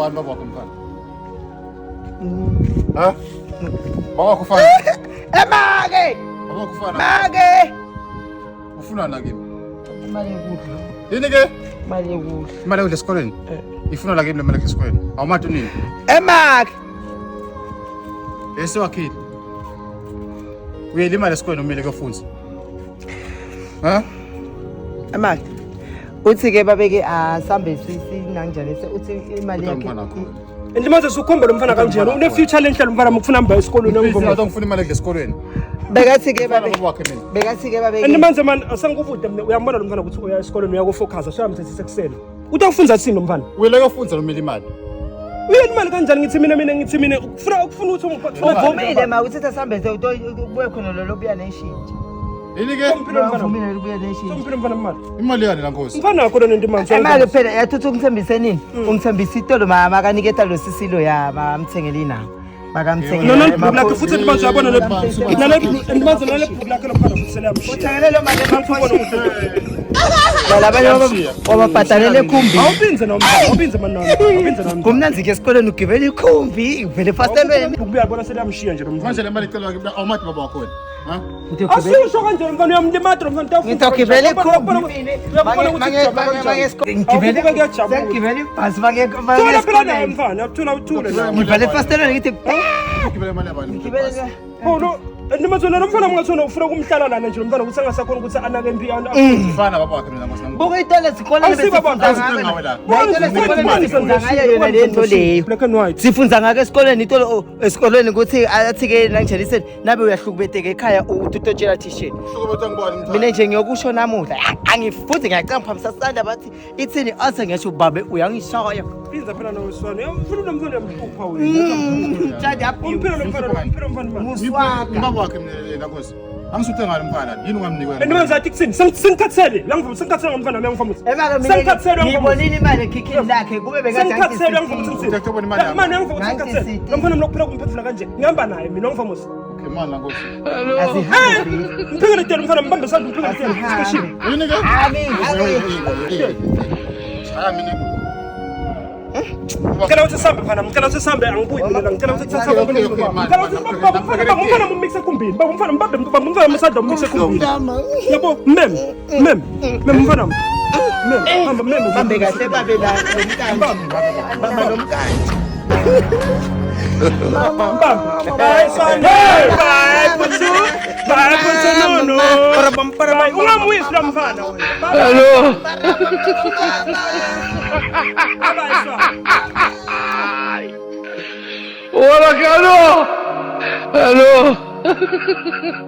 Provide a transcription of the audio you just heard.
ngubani baba wakho mfana? Ha? Baba wakho ufana? Emake! Baba wakho ufana? Make! Ufuna na kimi? Imali yokudla. Yini ke? Imali yokudla. Imali yokudla esikoleni? Ifuna la kimi imali yokudla esikoleni. Awumathi nini? Emake! Esiwakhile. Uyele imali esikoleni umele kuyofunza. Ha? Emake. Uthi ke babeke asambe sinanjani uthi imali yakhe. Ndimaze sukhombe lo mfana kanjani une future lenhle lo mfana mukufuna mba esikolweni ngivuma ukuthi ngifuna imali esikolweni bekathi ke babe ndimaze man asangikuvude mina uyambona lo mfana ukuthi uya esikolweni uyakufocus asuyamthethisa kuseni uthi akufunza sini lo mfana uyeleka ufunza nomela imali uyena imali kanjani ngithi mina ukufuna ukuthi uvumile ma uthi asambe ubuye khona lo buya neshintsha yini ke uvumile ubuya neshintsha sompilo mfana mali imali yani la Nkosi mfana wakho lo ndimanzi imali phela yathutha umthembise nini umthembisa itolo mama kaniketa lo sisilo ya bamthengele inanga bakamthengele no black futhi ndimanzi yabona le ndimanzi nale black lo mfana futhi sele yamshiya uthengele lo mali labanye wababhatalele ikhumbi awupinze nami kumnanzi ke esikoleni ugibela ikhumbi uvele fastelweni ukubuyabona sele yamshiya nje lo mfana manje le mali icela awumathi baba wakho ha asusho kanjani mfana uyamlimatha lo mfana ngithi ugibela ikhumbi ngigibela ibhasi ngiyabona mfana uthula ngibele fastelweni ngithi ugibela imali yabani ngibele no ndimathona lo mfana ungathona ufuna ukumhlala lana nje lo mfana ukuthi angasakhona ukuthi anake impi mfana baba wakhe mina ngosina buka itole esikoleni sifunza ngake esikoleni itolo esikoleni ukuthi athi ke nangijeliseni nabe uyahlukubeteka ekhaya utotshela t-shirt mina nje ngiyokusho namuhla angifuthi ngiyacanga phamisa sanda bathi ithini ase ngisho babe uyangishaya phinza phela noweswana ufuna nomfana yamhlupha wena tshadi umphilo lo mfana muswaka baba wakhe mina Nkosi angisuthe ngalo mfana yini ungamnikwe ndimanzi athi kusini sengithathele sengithathele ngomfana nami ngifamisa emake ngibonile imali ekhikhini lakhe kube sengithathele ngifamisa ngiyakubona imali yami manje ngifamisa sengithathele lo mfana nokuphela kumphethula kanje ngihamba naye mina ngifamisa okay manje la Nkosi mphekele tele mfana mbambe sandla mphekele tele sikashini yini ke mina ngicela ukuthi sihambe mfana ngicela ukuthi sihambe angibuyi mina ngicela ukuthi sihambe ngicela ukuthi mfana mumixe ekhumbini baba mfana mbambe mfana msanda mumixe ekhumbini yabo mem mfana mem bambe kahle babe la bamba nomkanje bye son bye putu no para ungamuyisi lo mfana hello Hola, Carlos. Hello.